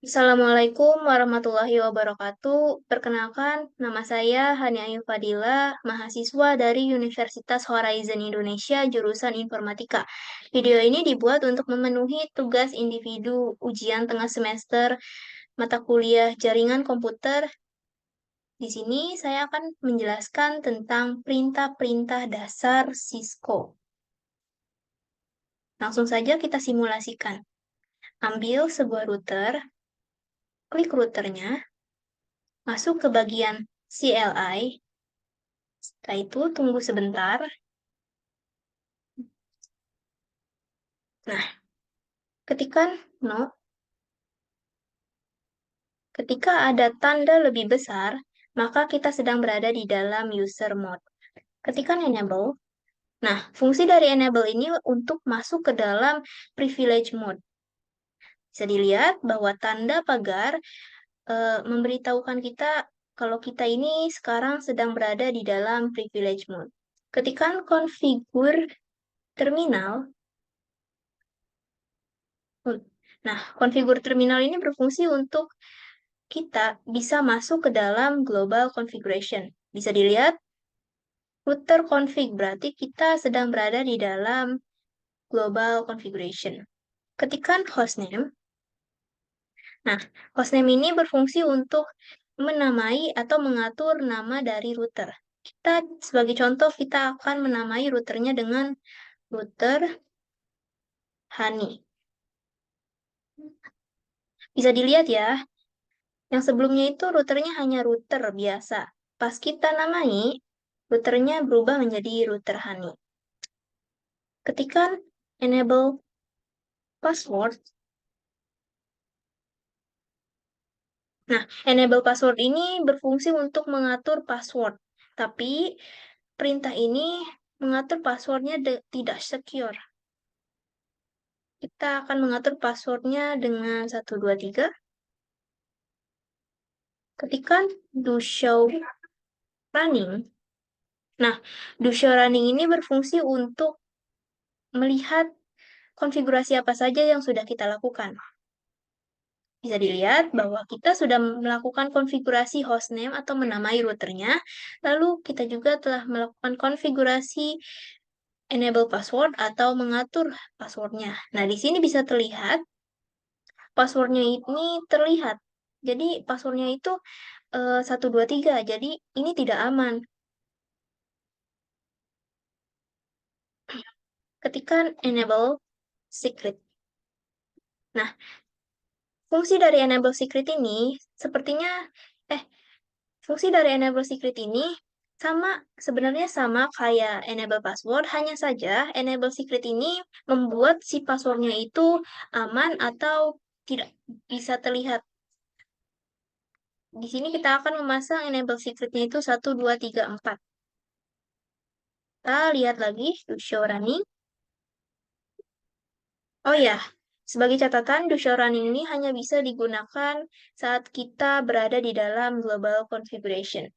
Assalamualaikum warahmatullahi wabarakatuh. Perkenalkan, nama saya Hani Ayu Fadila, mahasiswa dari Universitas Horizon Indonesia, jurusan Informatika. Video ini dibuat untuk memenuhi tugas individu ujian tengah semester mata kuliah Jaringan Komputer. Di sini saya akan menjelaskan tentang perintah-perintah dasar Cisco. Langsung saja kita simulasikan. Ambil sebuah router, klik routernya, masuk ke bagian CLI. Setelah itu tunggu sebentar. Nah, ketikkan no. Ketika ada tanda lebih besar, maka kita sedang berada di dalam user mode. Ketikkan enable. Nah, fungsi dari enable ini untuk masuk ke dalam privilege mode. Bisa dilihat bahwa tanda pagar memberitahukan kita kalau kita ini sekarang sedang berada di dalam privilege mode. Ketikkan configure terminal. Nah, konfigur terminal ini berfungsi untuk kita bisa masuk ke dalam global configuration. Bisa dilihat, router config berarti kita sedang berada di dalam global configuration. Ketikkan hostname. Nah, hostname ini berfungsi untuk menamai atau mengatur nama dari router. Kita, sebagai contoh, kita akan menamai routernya dengan router Honey. Bisa dilihat ya, yang sebelumnya itu routernya hanya router biasa. Pas kita namai, routernya berubah menjadi router Honey. Ketikkan enable password. Nah, enable password ini berfungsi untuk mengatur password. Tapi perintah ini mengatur passwordnya tidak secure. Kita akan mengatur passwordnya dengan 123. Ketikkan do show running. Nah, do show running ini berfungsi untuk melihat konfigurasi apa saja yang sudah kita lakukan. Bisa dilihat bahwa kita sudah melakukan konfigurasi hostname atau menamai routernya, lalu kita juga telah melakukan konfigurasi enable password atau mengatur passwordnya. Nah, di sini bisa terlihat, passwordnya ini terlihat. Jadi, passwordnya itu 123, jadi ini tidak aman. Ketikkan enable secret. Nah, fungsi dari enable secret ini sepertinya, eh, fungsi dari enable secret ini sebenarnya sama kayak enable password, hanya saja enable secret ini membuat si passwordnya itu aman atau tidak bisa terlihat. Di sini kita akan memasang enable secretnya itu 1, 2, 3, 4. Kita lihat lagi, to show running. Oh ya, sebagai catatan, do show running ini hanya bisa digunakan saat kita berada di dalam global configuration.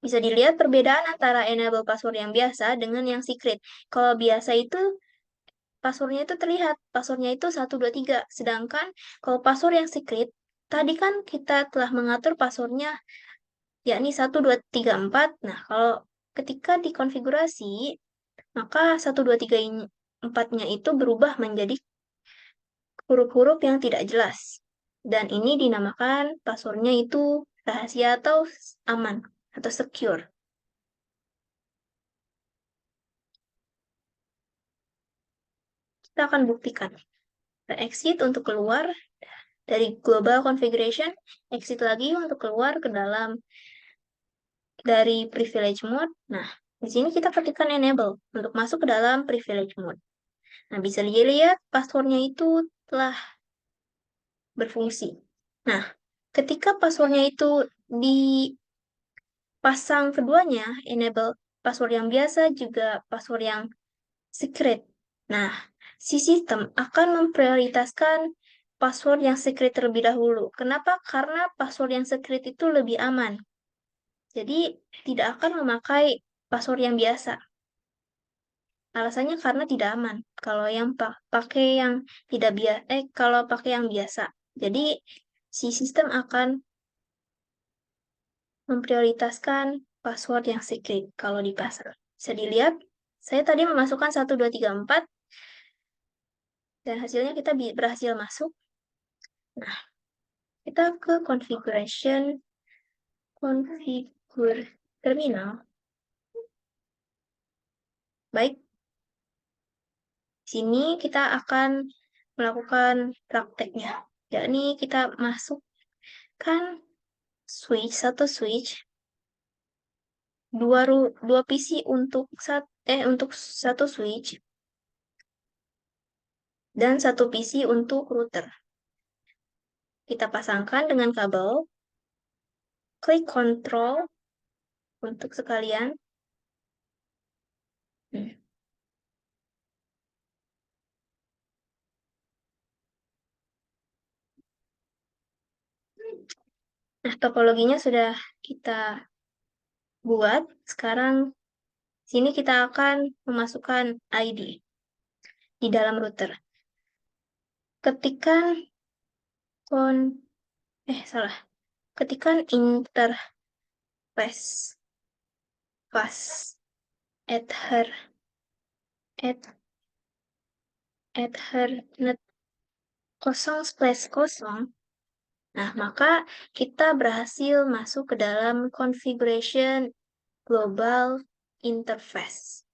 Bisa dilihat perbedaan antara enable password yang biasa dengan yang secret. Kalau biasa itu passwordnya itu terlihat, passwordnya itu 1, 2, 3. Sedangkan kalau password yang secret, tadi kan kita telah mengatur passwordnya yakni 1, 2, 3, 4. Nah, kalau ketika dikonfigurasi, maka 1, 2, 3, 4-nya itu berubah menjadi huruf-huruf yang tidak jelas. Dan ini dinamakan passwordnya itu rahasia atau aman atau secure. Kita akan buktikan. Kita exit untuk keluar dari global configuration, exit lagi untuk keluar ke dalam dari privilege mode. Nah, di sini kita ketikkan enable untuk masuk ke dalam privilege mode. Nah, bisa dilihat passwordnya itu telah berfungsi. Nah, ketika passwordnya itu dipasang keduanya, enable password yang biasa juga password yang secret. Nah, si sistem akan memprioritaskan password yang secret terlebih dahulu. Kenapa? Karena password yang secret itu lebih aman. Jadi, tidak akan memakai password yang biasa. Alasannya karena tidak aman. Kalau yang pakai yang tidak biasa, kalau pakai yang biasa. Jadi si sistem akan memprioritaskan password yang secret kalau di pasar. Bisa dilihat, saya tadi memasukkan 1234 dan hasilnya kita berhasil masuk. Nah, kita ke configure terminal. Baik, di sini kita akan melakukan prakteknya. Yakni kita masukkan satu switch, dua PC untuk satu switch dan satu PC untuk router. Kita pasangkan dengan kabel, klik Ctrl untuk sekalian. Nah, topologinya sudah kita buat. Sekarang sini kita akan memasukkan ID di dalam router. Ketikkan Ketikan interface pass ethernet 0/0. Nah, maka kita berhasil masuk ke dalam configuration global interface.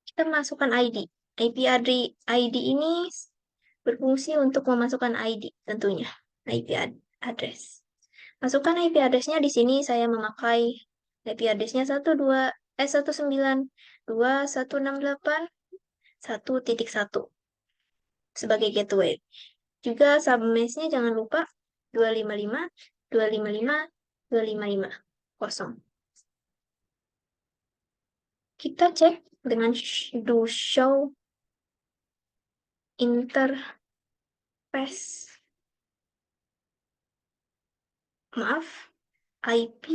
Kita masukkan ID. ID ini berfungsi untuk memasukkan ID tentunya. IP address. Masukkan IP address-nya di sini saya memakai IP address-nya 192.168.1.1 sebagai gateway. Juga submesh-nya jangan lupa 255.255.255.0. Kita cek dengan do show interface. IP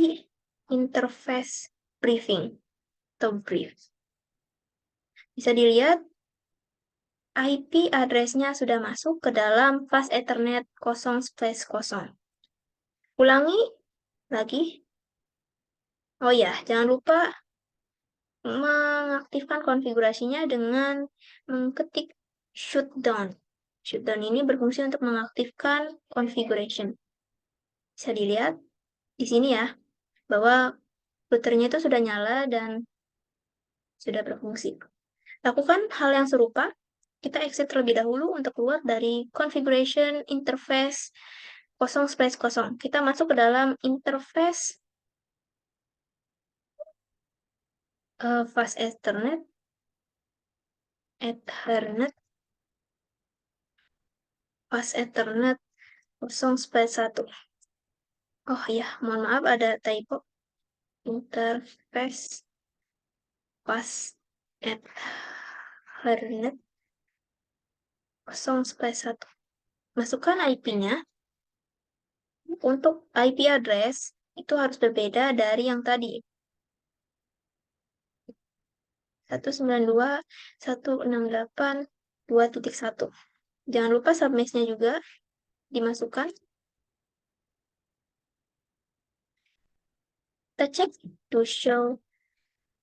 interface briefing atau brief. Bisa dilihat IP address-nya sudah masuk ke dalam fast Ethernet 0/0. Ulangi lagi. Oh ya, jangan lupa mengaktifkan konfigurasinya dengan mengetik shutdown. Shutdown ini berfungsi untuk mengaktifkan configuration. Bisa dilihat di sini ya, bahwa routernya itu sudah nyala dan sudah berfungsi. Lakukan hal yang serupa. Kita exit terlebih dahulu untuk keluar dari configuration interface 0/0. Kita masuk ke dalam interface fast Ethernet 0/1. Oh ya, mohon maaf ada typo. Interface fast Ethernet 0/1. Masukkan IP-nya. Untuk IP address itu harus berbeda dari yang tadi. 192.168.2.1. Jangan lupa submesh-nya juga dimasukkan. Kita cek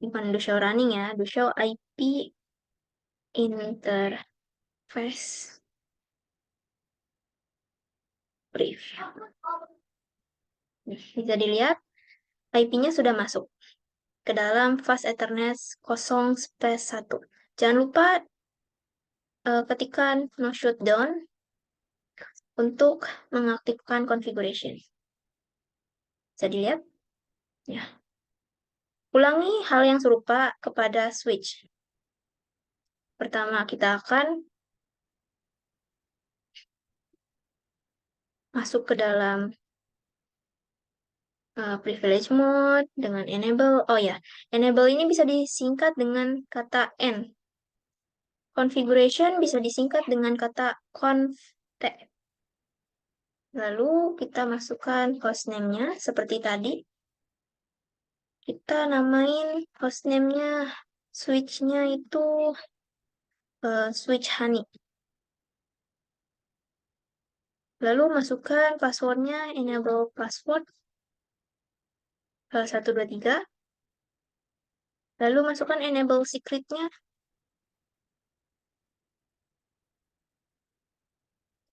bukan do show running ya, do show IP interface brief. Bisa dilihat IP-nya sudah masuk ke dalam fast Ethernet 0/1. Jangan lupa ketikkan no shutdown untuk mengaktifkan configuration. Bisa dilihat? Ya. Ulangi hal yang serupa kepada switch. Pertama, kita akan masuk ke dalam privilege mode dengan enable. Oh ya, enable ini bisa disingkat dengan kata N. Configuration bisa disingkat dengan kata conf-t. Lalu kita masukkan hostname-nya seperti tadi. Kita namain hostname-nya switch-nya itu switch honey. Lalu masukkan passwordnya, enable password 123. Lalu masukkan enable secret-nya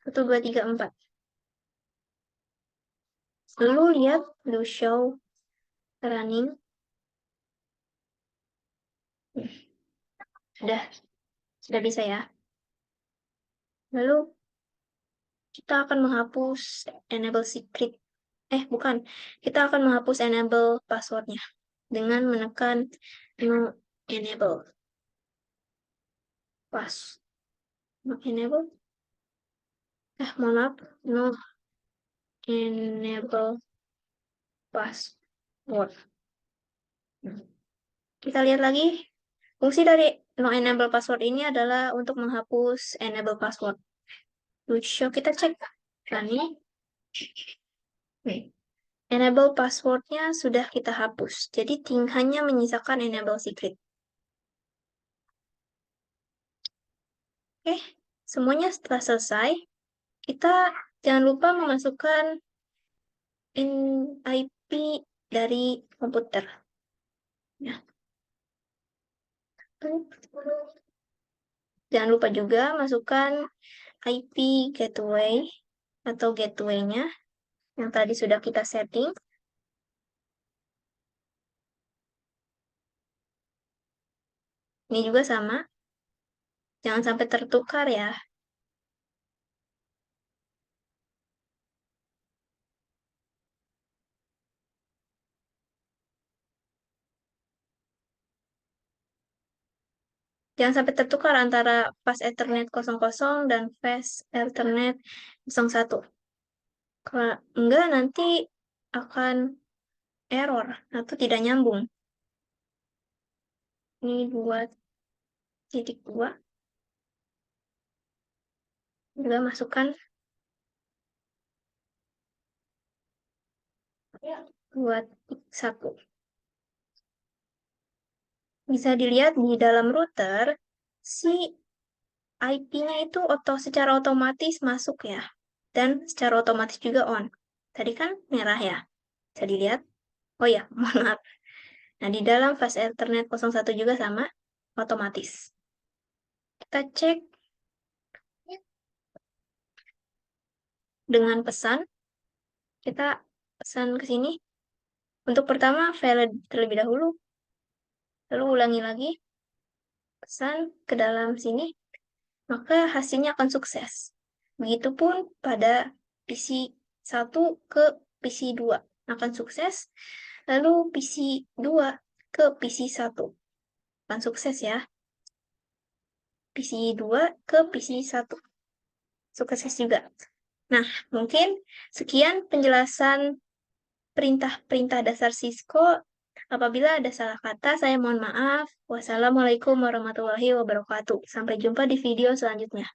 1234. Lalu lihat do show running. Sudah bisa ya. Lalu kita akan menghapus enable secret. Bukan. Kita akan menghapus enable passwordnya dengan menekan no enable pass. No enable. Mohon maaf. No enable password. Kita lihat lagi. Fungsi dari no enable password ini adalah untuk menghapus enable password. Show kita cek. Ini. Enable passwordnya sudah kita hapus. Jadi hanya menyisakan enable secret. Oke, semuanya setelah selesai. Kita jangan lupa memasukkan IP dari komputer. Ya. Jangan lupa juga masukkan IP gateway atau gateway-nya yang tadi sudah kita setting. Ini juga sama. Jangan sampai tertukar ya. Jangan sampai tertukar antara fast Ethernet 00 dan fast Ethernet 01. Kalau enggak, nanti akan error atau tidak nyambung. Ini 2.2. Juga masukkan 2.1. Bisa dilihat di dalam router, si IP-nya itu secara otomatis masuk ya. Dan secara otomatis juga on. Tadi kan merah ya. Bisa dilihat. Oh ya, mohon maaf. Nah, di dalam fast Ethernet 01 juga sama, otomatis. Kita cek dengan pesan. Kita pesan ke sini. Untuk pertama, valid terlebih dahulu. Lalu ulangi lagi. Pesan ke dalam sini. Maka hasilnya akan sukses. Begitupun pada PC 1 ke PC 2 akan sukses. Lalu PC 2 ke PC 1 akan sukses ya. PC 2 ke PC 1. Sukses juga. Nah, mungkin sekian penjelasan perintah-perintah dasar Cisco. Apabila ada salah kata, saya mohon maaf. Wassalamualaikum warahmatullahi wabarakatuh. Sampai jumpa di video selanjutnya.